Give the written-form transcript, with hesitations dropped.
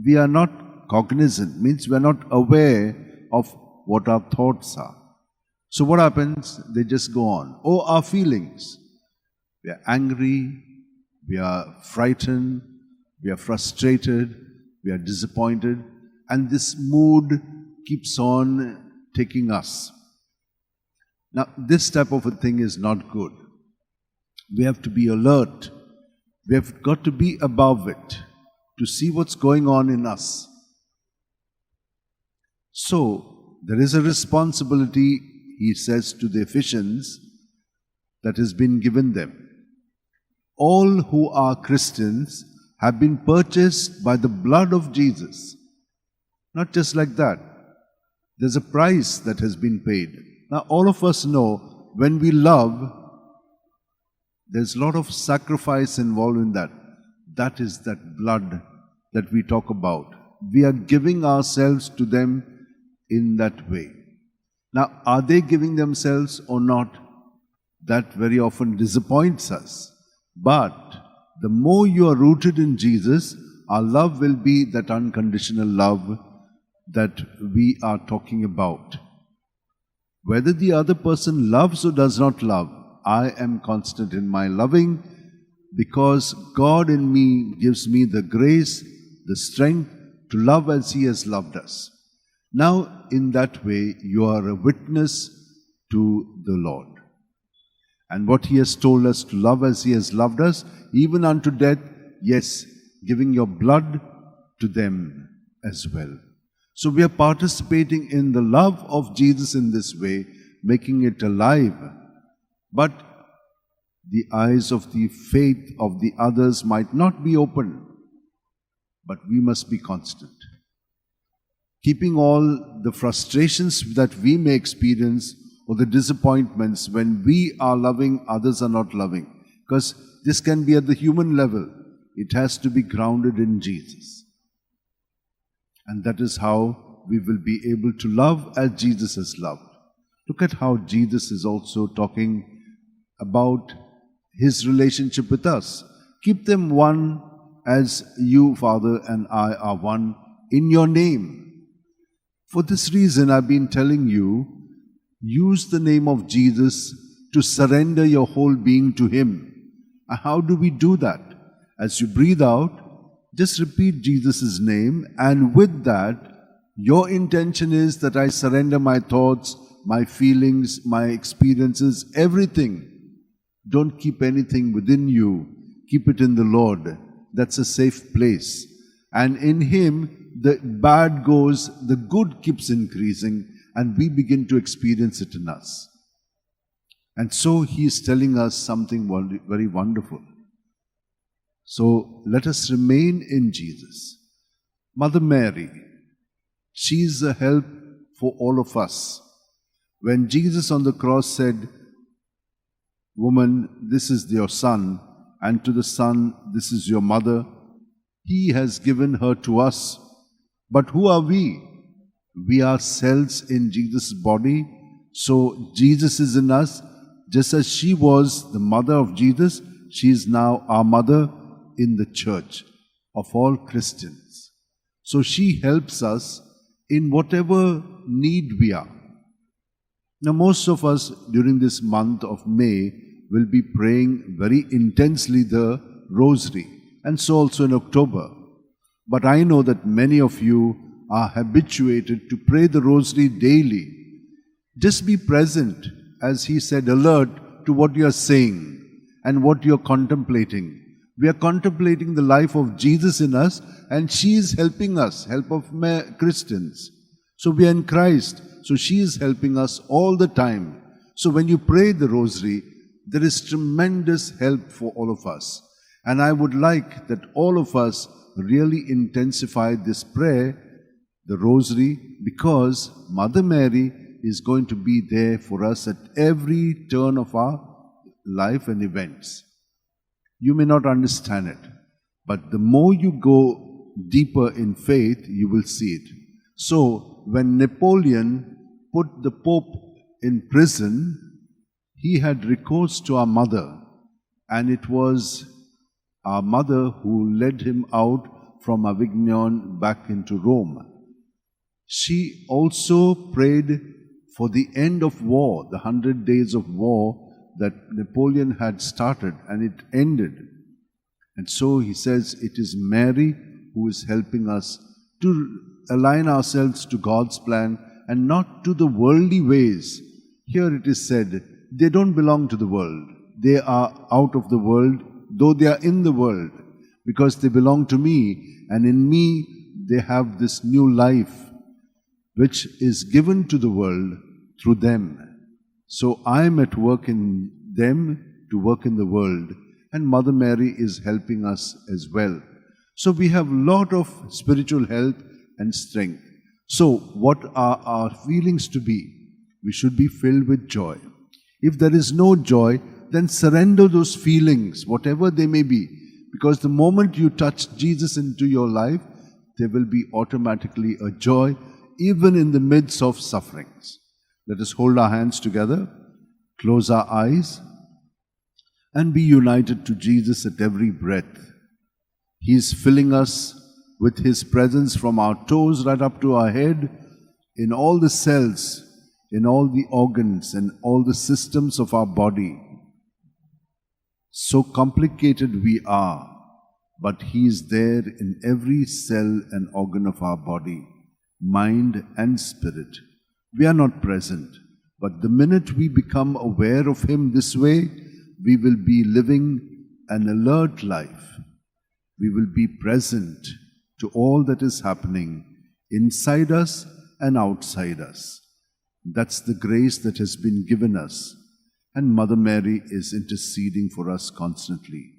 We are not cognizant, means we are not aware of what our thoughts are. So what happens? They just go on. Oh, our feelings. We are angry, we are frightened, we are frustrated, we are disappointed, and this mood keeps on taking us. Now, this type of a thing is not good. We have to be alert. We have got to be above it to see what's going on in us. So, there is a responsibility, he says to the Ephesians, that has been given them. All who are Christians have been purchased by the blood of Jesus. Not just like that. There's a price that has been paid. Now, all of us know when we love, there's a lot of sacrifice involved in that. That is that blood that we talk about. We are giving ourselves to them in that way. Now, are they giving themselves or not? That very often disappoints us. But the more you are rooted in Jesus, our love will be that unconditional love that we are talking about. Whether the other person loves or does not love, I am constant in my loving because God in me gives me the grace, the strength to love as He has loved us. Now, in that way, you are a witness to the Lord. And what He has told us to love as He has loved us, even unto death, yes, giving your blood to them as well. So we are participating in the love of Jesus in this way, making it alive. But the eyes of the faith of the others might not be open, but we must be constant. Keeping all the frustrations that we may experience or the disappointments when we are loving, others are not loving. Because this can be at the human level. It has to be grounded in Jesus. And that is how we will be able to love as Jesus has loved. Look at how Jesus is also talking about His relationship with us. Keep them one as you, Father, and I are one in your name. For this reason, I've been telling you, use the name of Jesus to surrender your whole being to Him. And how do we do that? As you breathe out, just repeat Jesus' name, and with that, your intention is that I surrender my thoughts, my feelings, my experiences, everything. Don't keep anything within you. Keep it in the Lord. That's a safe place. And in Him, the bad goes, the good keeps increasing, and we begin to experience it in us. And so He is telling us something very wonderful. So let us remain in Jesus. Mother Mary, she is a help for all of us. When Jesus on the cross said, "Woman, this is your son, and to the son, this is your mother," He has given her to us. But who are we? We are cells in Jesus' body. So Jesus is in us. Just as she was the mother of Jesus, she is now our mother in the church of all Christians. So she helps us in whatever need we are. Now, most of us during this month of May will be praying very intensely the Rosary, and so also in October. But I know that many of you are habituated to pray the Rosary daily. Just be present, as he said, alert to what you are saying and what you are contemplating. We are contemplating the life of Jesus in us, and she is helping us, help of Christians. So we are in Christ, so she is helping us all the time. So when you pray the Rosary, there is tremendous help for all of us. And I would like that all of us really intensify this prayer, the Rosary, because Mother Mary is going to be there for us at every turn of our life and events. You may not understand it, but the more you go deeper in faith, you will see it. So, when Napoleon put the Pope in prison, he had recourse to our mother, and it was our mother who led him out from Avignon back into Rome. She also prayed for the end of war, the 100 days of war that Napoleon had started, and it ended. And so he says it is Mary who is helping us to align ourselves to God's plan and not to the worldly ways. Here it is said, they don't belong to the world. They are out of the world, though they are in the world, because they belong to me, and in me they have this new life which is given to the world through them. So I am at work in them to work in the world, and Mother Mary is helping us as well. So we have a lot of spiritual health and strength. So what are our feelings to be? We should be filled with joy. If there is no joy, then surrender those feelings, whatever they may be, because the moment you touch Jesus into your life, there will be automatically a joy, even in the midst of sufferings. Let us hold our hands together, close our eyes, and be united to Jesus at every breath. He is filling us with His presence from our toes right up to our head, in all the cells, in all the organs, and all the systems of our body. So complicated we are, but He is there in every cell and organ of our body, mind and spirit. We are not present, but the minute we become aware of Him this way, we will be living an alert life. We will be present to all that is happening inside us and outside us. That's the grace that has been given us, and Mother Mary is interceding for us constantly.